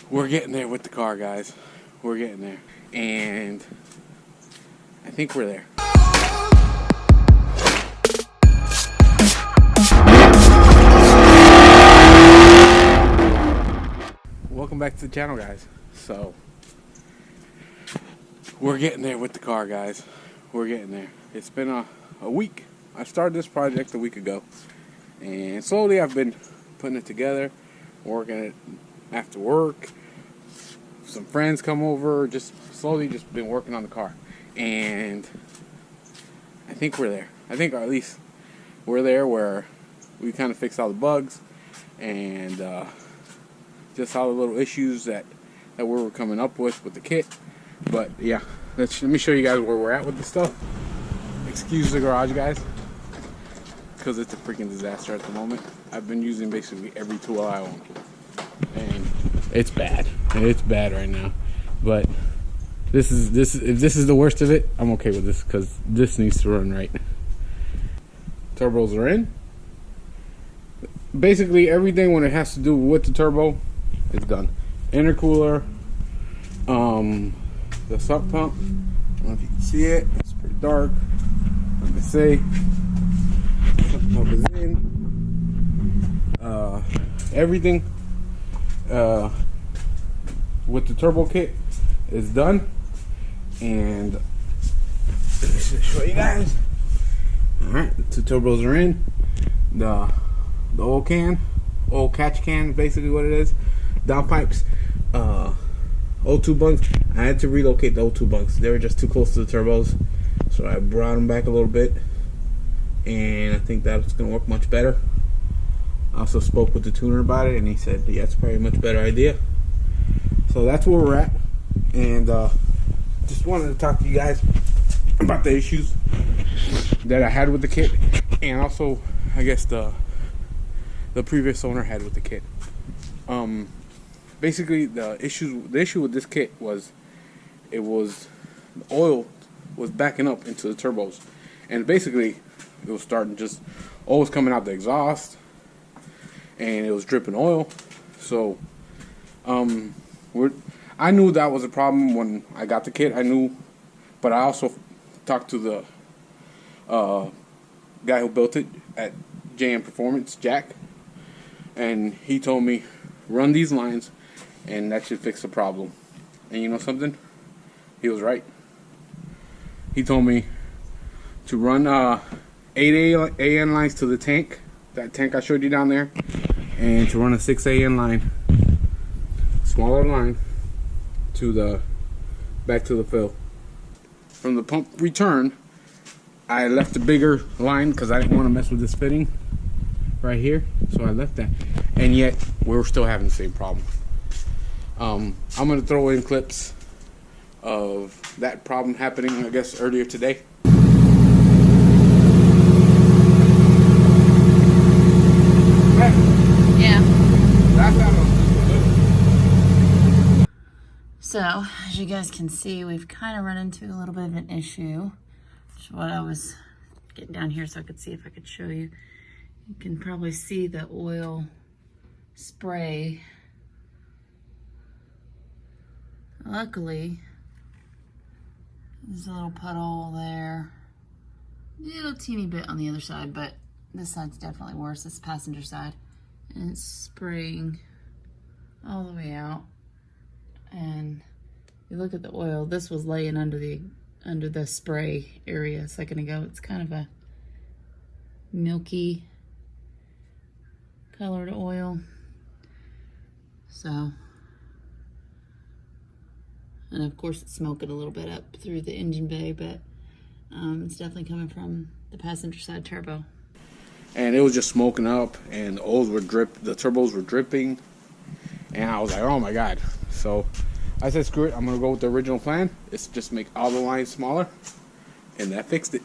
We're getting there with the car, guys. We're getting there. And I think we're there. Welcome back to the channel, guys. So, we're getting there with the car, guys. We're getting there. It's been a week. I started this project a week ago. And slowly I've been putting it together, working it after work. Some friends come over, just slowly just been working on the car. And I think we're there. I think, or at least we're there where we kind of fixed all the bugs and just all the little issues that we were coming up with the kit. But yeah, let me show you guys where we're at with this stuff. Excuse the garage, guys, because it's a freaking disaster at the moment. I've been using basically every tool I own, and it's bad. It's bad right now. But if this is the worst of it, I'm okay with this because this needs to run right. Turbos are in. Basically everything when it has to do with the turbo, it's done. Intercooler, the sump pump. I don't know if you can see it. It's pretty dark. Let me say, sump pump is in. Everything with the turbo kit is done, and let me just show you guys. All right, the turbos are in. The oil catch can, basically what it is. Downpipes, O2 bunks. I had to relocate the O2 bunks. They were just too close to the turbos, so I brought them back a little bit, and I think that's gonna work much better. I also spoke with the tuner about it, and he said, yeah, it's probably a much better idea. So that's where we're at, and just wanted to talk to you guys about the issues that I had with the kit, and also, I guess, the previous owner had with the kit. Basically, the issue with this kit was the oil was backing up into the turbos, and basically it was starting just oil was coming out the exhaust, and it was dripping oil. So I knew that was a problem when I got the kit. I knew, but I also talked to the guy who built it at JM Performance, Jack, and he told me run these lines and that should fix the problem. And you know something? He was right. He told me to run 8 AN lines to the tank, that tank I showed you down there, and to run a 6 AN line, smaller line, to back to the fill. From the pump return, I left the bigger line because I didn't want to mess with this fitting right here, so I left that, and yet we're still having the same problem. I'm going to throw in clips of that problem happening, I guess, earlier today. Yeah. So, as you guys can see, we've kind of run into a little bit of an issue. Which is what I was getting down here so I could see if I could show you. You can probably see the oil spray. Luckily, there's a little puddle there. A little teeny bit on the other side, but this side's definitely worse. This passenger side. And it's spraying all the way out. And you look at the oil, this was laying under the spray area a second ago. It's kind of a milky colored oil. So, and of course it's smoking a little bit up through the engine bay, but it's definitely coming from the passenger side turbo. And it was just smoking up, and the turbos were dripping, and I was like, oh my god. So I said, screw it, I'm gonna go with the original plan. It's just make all the lines smaller, and that fixed it.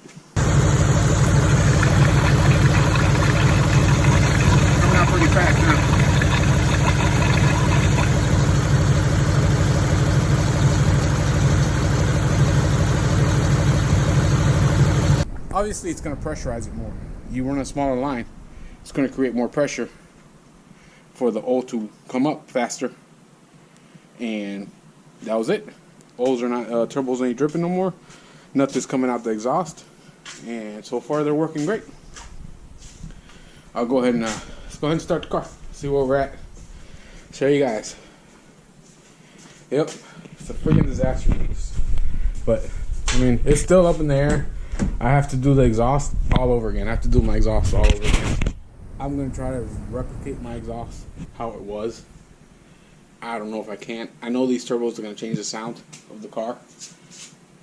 Coming out pretty fast now. Obviously, it's going to pressurize it more. You run a smaller line, it's going to create more pressure for the oil to come up faster. and that was it. Oils are not, turbos ain't dripping no more. Nothing's coming out the exhaust, and so far they're working great. I'll go ahead and let's go ahead and start the car. See where we're at. Show you guys. Yep, it's a freaking disaster. But I mean, it's still up in the air. I have to do the exhaust all over again. I have to do my exhaust all over again. I'm gonna try to replicate my exhaust how it was. I don't know if I can. I know these turbos are gonna change the sound of the car,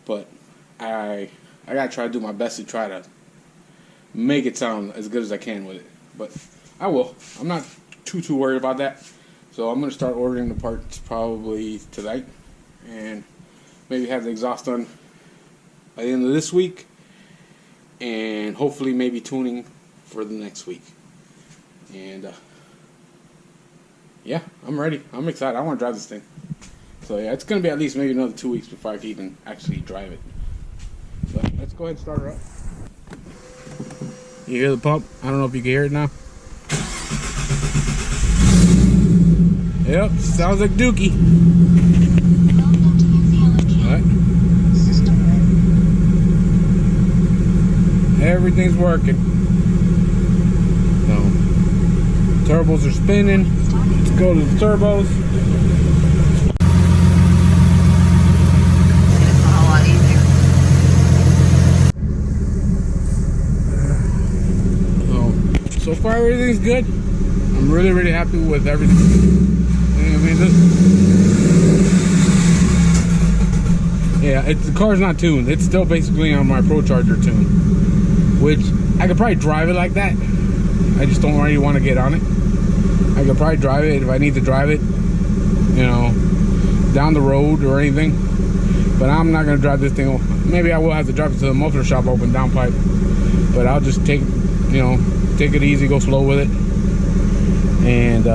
but I gotta try to do my best to try to make it sound as good as I can with it. But I will. I'm not too worried about that. So I'm gonna start ordering the parts probably tonight, and maybe have the exhaust done by the end of this week, and hopefully maybe tuning for the next week. And yeah, I'm ready. I'm excited. I want to drive this thing. So yeah, it's gonna be at least maybe another 2 weeks before I can even actually drive it. But let's go ahead and start her up. You hear the pump? I don't know if you can hear it now. Yep, sounds like Dookie. Alright. Everything's working. So, turbos are spinning. Let's go to the turbos. It's a lot easier. So far everything's good. I'm really happy with everything. I mean, yeah, the car's not tuned. It's still basically on my Pro Charger tune, which I could probably drive it like that. I just don't really want to get on it. I could probably drive it if I need to drive it, you know, down the road or anything. But I'm not gonna drive this thing. Maybe I will have to drive it to the muffler shop, open downpipe. But I'll just take it easy, go slow with it, and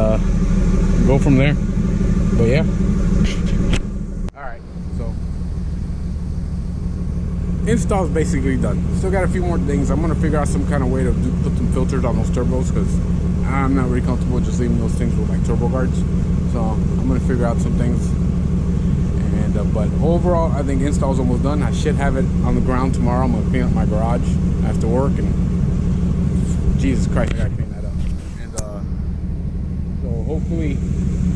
go from there. But yeah. Alright, so install's basically done. Still got a few more things. I'm gonna figure out some kind of way to put some filters on those turbos, because I'm not really comfortable just leaving those things with like turbo guards. So I'm gonna figure out some things. And but overall, I think install's almost done. I should have it on the ground tomorrow. I'm gonna clean up my garage after work, and Jesus Christ, I gotta clean that up. And so hopefully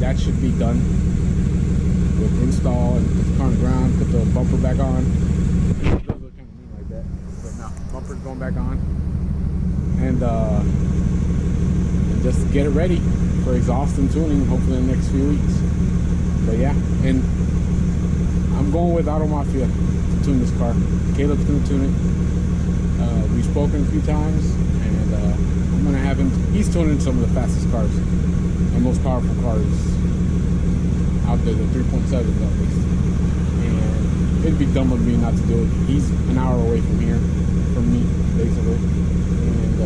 that should be done with install, and put the car on the ground, put the bumper back on. It does look kind of mean like that, but no, bumper's going back on, and just get it ready for exhaust and tuning, hopefully in the next few weeks. But yeah, and I'm going with Auto Mafia to tune this car. Caleb's gonna tune it. We've spoken a few times, and I'm gonna have him. He's tuning some of the fastest cars and most powerful cars out there, the 3.7s at least. And it'd be dumb of me not to do it. He's an hour away from here, from me, basically. And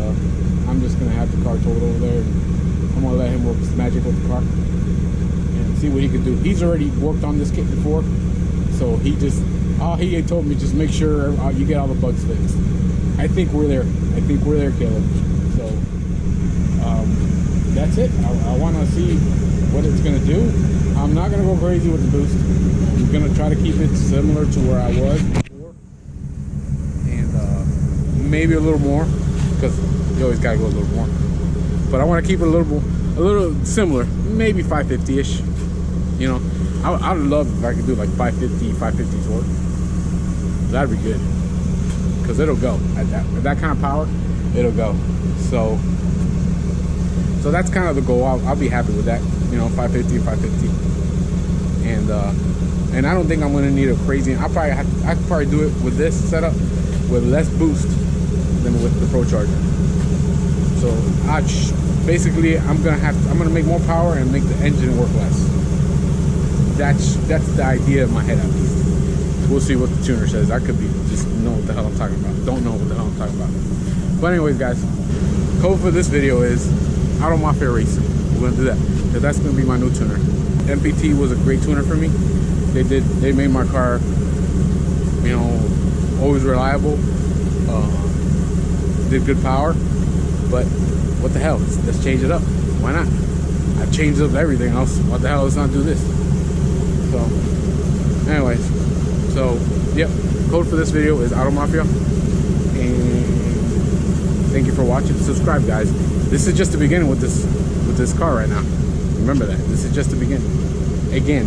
I'm just gonna have the car towed over there, and I'm gonna let him work his magic with the car and see what he can do. He's already worked on this kit before, so all he had told me, just make sure you get all the bugs fixed. I think we're there. Caleb. So that's it. I want to see what it's going to do. I'm not going to go crazy with the boost. I'm going to try to keep it similar to where I was before, and maybe a little more, because you always got to go a little more. But I want to keep it a little similar, maybe 550-ish. You know, I'd love if I could do like 550 torque. That'd be good, because it'll go at that kind of power. It'll go. So that's kind of the goal. I'll be happy with that. You know, 550, and I don't think I'm gonna need a crazy. I could probably do it with this setup with less boost than with the Pro Charger. So basically, I'm gonna make more power and make the engine work less. That's the idea in my head, at least. We'll see what the tuner says. I could be just know what the hell I'm talking about. Don't know what the hell I'm talking about. But anyways, guys, code for this video is Auto Mafia Racing. We're gonna do that, because that's gonna be my new tuner. MPT was a great tuner for me. They made my car, you know, always reliable. Did good power. But what the hell? Let's change it up. Why not? I've changed up everything else. What the hell? Let's not do this. So, anyways, so yep, code for this video is Auto Mafia, and thank you for watching. Subscribe, guys. This is just the beginning with this car right now. Remember that. This is just the beginning. Again.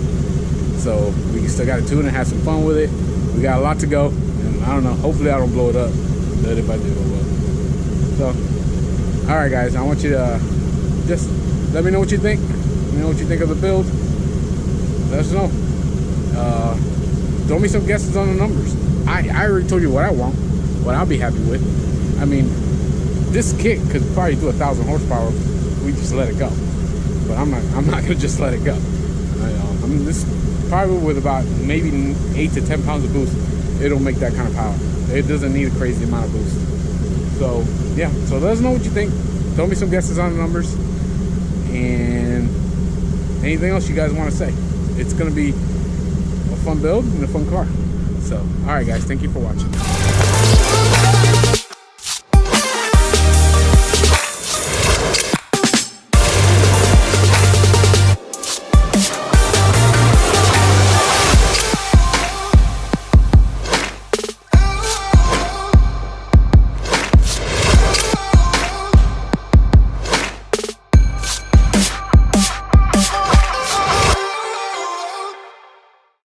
So we still got to tune and have some fun with it. We got a lot to go, and I don't know. Hopefully I don't blow it up. But if I do, I will. So, all right, guys. I want you to just let me know what you think. Let me know what you think of the build. Let us know. Throw me some guesses on the numbers. I already told you what I want, what I'll be happy with. I mean, this kit could probably do 1,000 horsepower if we just let it go. But I'm not gonna just let it go. I mean, this probably with about maybe 8 to 10 pounds of boost, it'll make that kind of power. It doesn't need a crazy amount of boost. So yeah, so let us know what you think. Throw me some guesses on the numbers, and anything else you guys want to say. It's gonna be a fun build and a fun car. So all right, guys, thank you for watching.